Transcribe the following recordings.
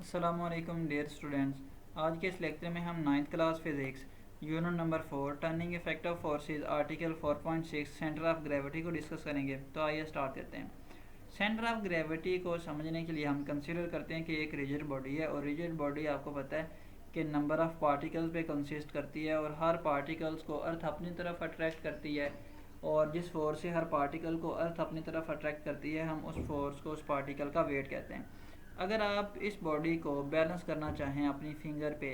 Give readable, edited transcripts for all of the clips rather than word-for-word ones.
अस्सलामुअलैकुम dear students. आज के इस लेक्चर में हम ninth class physics unit number 4 turning effect of forces article 4.6 centre of gravity को डिस्कस करेंगे। तो आइए स्टार्ट करते हैं। सेंटर ऑफ ग्रेविटी को समझने के लिए हम कंसीडर करते हैं कि एक रिजिड बॉडी है, और रिजिड बॉडी आपको पता है कि नंबर ऑफ़ पार्टिकल्स पे कंसिस्ट करती है, और हर पार्टिकल्स को अर्थ अपनी तरफ अट्रैक्ट करती है, और जिस फोर्स से हर पार्टिकल को अर्थ अपनी तरफ अट्रैक्ट करती है हम उस फोर्स को, उस पार्टिकल का वेट कहते हैं। अगर आप इस बॉडी को बैलेंस करना चाहें अपनी फिंगर पे,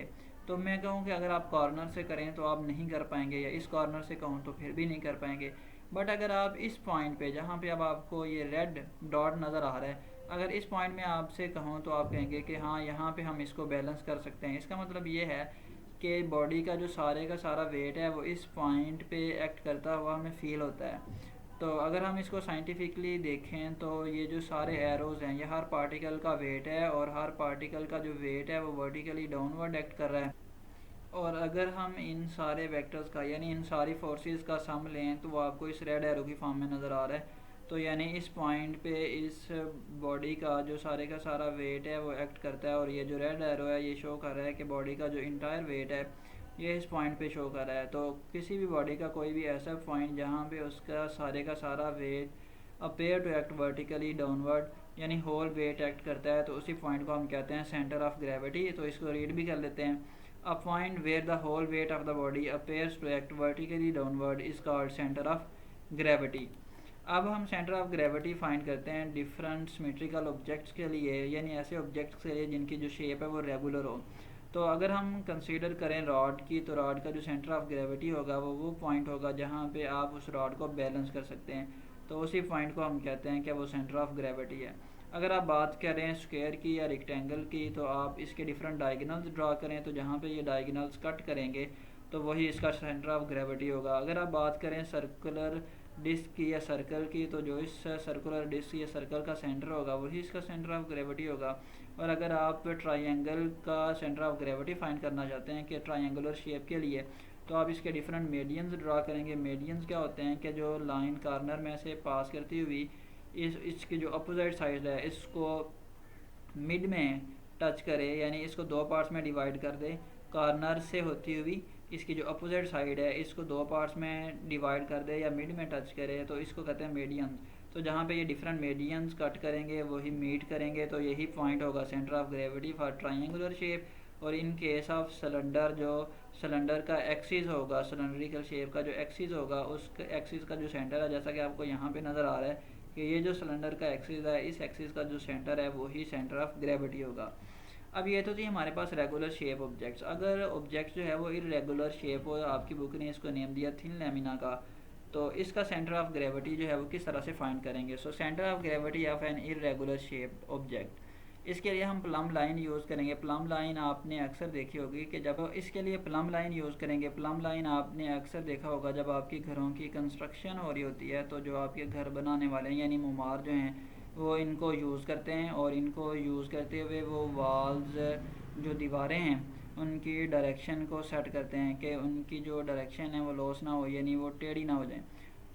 तो मैं कहूँ कि अगर आप कॉर्नर से करें तो आप नहीं कर पाएंगे, या इस कॉर्नर से कहूँ तो फिर भी नहीं कर पाएंगे। बट अगर आप इस पॉइंट पे, जहाँ पे अब आपको ये रेड डॉट नज़र आ रहा है, अगर इस पॉइंट में आपसे कहूँ तो आप कहेंगे कि हाँ यहाँ पे हम इसको बैलेंस कर सकते हैं। इसका मतलब ये है कि बॉडी का जो सारे का सारा वेट है वो इस पॉइंट पे एक्ट करता हुआ हमें फील होता है। तो अगर हम इसको साइंटिफिकली देखें तो ये जो सारे एरोज़ हैं ये हर पार्टिकल का वेट है, और हर पार्टिकल का जो वेट है वो वर्टिकली डाउनवर्ड एक्ट कर रहा है। और अगर हम इन सारे वेक्टर्स का, यानी इन सारी फोर्सेस का सम लें, तो वो आपको इस रेड एरो की फॉर्म में नज़र आ रहा है। तो यानी इस पॉइंट पे इस बॉडी का जो सारे का सारा वेट है वो एक्ट करता है, और ये जो रेड एरो है ये शो कर रहा है कि बॉडी का जो इंटायर वेट है ये इस पॉइंट पे शो कर रहा है। तो किसी भी बॉडी का कोई भी ऐसा पॉइंट जहाँ पे उसका सारे का सारा weight appear to act vertically downward, यानी होल वेट एक्ट करता है, तो उसी पॉइंट को हम कहते हैं सेंटर ऑफ ग्रेविटी। तो इसको रीड भी कर लेते हैं। A point where the whole weight of the body appears to act vertically downward is called center of gravity। अब हम सेंटर ऑफ ग्रेविटी फाइंड करते हैं डिफरेंट सिमेट्रिकल ऑब्जेक्ट्स के लिए, यानी ऐसे ऑब्जेक्ट्स के लिए जिनकी जो शेप है वो रेगुलर हो। तो अगर हम कंसीडर करें रॉड की, तो रॉड का जो सेंटर ऑफ ग्रेविटी होगा वो पॉइंट होगा जहाँ पे आप उस रॉड को बैलेंस कर सकते हैं। तो उसी पॉइंट को हम कहते हैं कि वो सेंटर ऑफ ग्रेविटी है। अगर आप बात करें स्क्वायर की या रेक्टेंगल की, तो आप इसके डिफरेंट डायगोनल्स ड्रा करें, तो जहाँ पे ये डायगोनल्स कट करेंगे तो वही इसका सेंटर ऑफ ग्रेविटी होगा। अगर आप बात करें सर्कुलर डिस्क की या सर्कल की, तो जो इस सर्कुलर डिस्क या सर्कल का सेंटर होगा वही इसका सेंटर ऑफ ग्रेविटी होगा। और अगर आप ट्रायंगल का सेंटर ऑफ ग्रेविटी फाइंड करना चाहते हैं कि ट्रायंगुलर शेप के लिए, तो आप इसके डिफरेंट मीडियंस ड्रा करेंगे। मीडियंस क्या होते हैं कि जो लाइन कॉर्नर में से पास करती हुई इसकी जो अपोजिट साइड है इसको मिड में टच करे, यानी इसको दो पार्ट्स में डिवाइड कर दे। कॉर्नर से होती हुई इसकी जो अपोजिट साइड है इसको दो पार्ट्स में डिवाइड कर दे या मिड में टच करे, तो इसको कहते हैं मीडियंस। तो जहाँ पे ये डिफरेंट मीडियंस कट करेंगे वही मीट करेंगे, तो यही पॉइंट होगा centre of gravity for triangular shape. और इन केस ऑफ सिलेंडर, जो सिलेंडर का एक्सिस होगा, सिलेंड्रिकल शेप का जो एक्सिस होगा, उस एक्सिस का जो सेंटर है, जैसा कि आपको यहाँ पे नज़र आ रहा है कि ये जो सिलेंडर का एक्सिस है, इस एक्सिस का जो सेंटर है वही सेंटर ऑफ ग्रेविटी होगा। अब ये तो थी हमारे पास रेगुलर शेप ऑब्जेक्ट्स। अगर ऑब्जेक्ट जो है वो इरेगुलर शेप हो, आपकी बुक ने इसको नेम दिया थिन लैमिना का, तो इसका सेंटर ऑफ ग्रेविटी जो है वो किस तरह से फाइंड करेंगे। So centre of gravity of an irregular shape object, इसके लिए हम प्लम लाइन यूज़ करेंगे। प्लम लाइन आपने अक्सर देखी होगी कि जब इसके लिए प्लम लाइन यूज़ करेंगे, प्लम लाइन आपने अक्सर देखा होगा जब आपकी घरों की कंस्ट्रक्शन हो रही होती है, तो जो आपके घर बनाने वाले हैं यानी मुमार जो हैं वो इनको यूज़ करते हैं, और इनको यूज़ करते हुए वो वाल्स, जो दीवारें हैं, उनकी डायरेक्शन को सेट करते हैं कि उनकी जो डायरेक्शन है वो लॉस ना हो, यानी वो टेढ़ी ना हो जाए।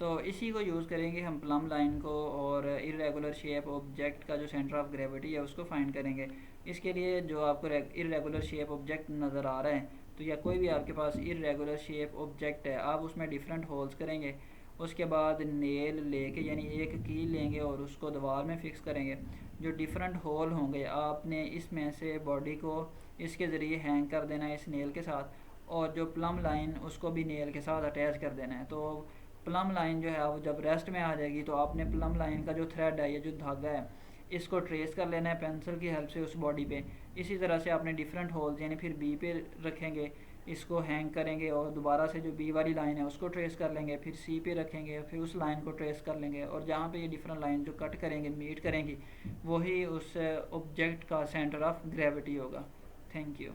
तो इसी को यूज़ करेंगे हम प्लम लाइन को, और इरेगुलर शेप ऑब्जेक्ट का जो सेंटर ऑफ ग्रेविटी है उसको फाइंड करेंगे। इसके लिए जो आपको इरेगुलर शेप ऑब्जेक्ट नज़र आ रहा है, तो या कोई भी आपके पास इरेगुलर शेप ऑब्जेक्ट है, आप उसमें डिफरेंट होल्स करेंगे। उसके बाद नेल लेके, यानी एक कील लेंगे और उसको दीवार में फिक्स करेंगे। जो डिफरेंट होल होंगे आपने इसमें से बॉडी को इसके ज़रिए हैंग कर देना है इस नेल के साथ, और जो प्लम लाइन उसको भी नेल के साथ अटैच कर देना है। तो प्लम लाइन जो है वो जब रेस्ट में आ जाएगी, तो आपने प्लम लाइन का जो थ्रेड है, ये जो धागा है, इसको ट्रेस कर लेना है पेंसिल की हेल्प से उस बॉडी पे। इसी तरह से आपने डिफरेंट होल्स, यानी फिर बी पे रखेंगे, इसको हैंग करेंगे, और दोबारा से जो बी वाली लाइन है उसको ट्रेस कर लेंगे, फिर सी पे रखेंगे, फिर उस लाइन को ट्रेस कर लेंगे, और जहाँ पे ये डिफरेंट लाइन जो कट करेंगे, मीट करेंगी, वही उस ऑब्जेक्ट का सेंटर ऑफ ग्रेविटी होगा। Thank you.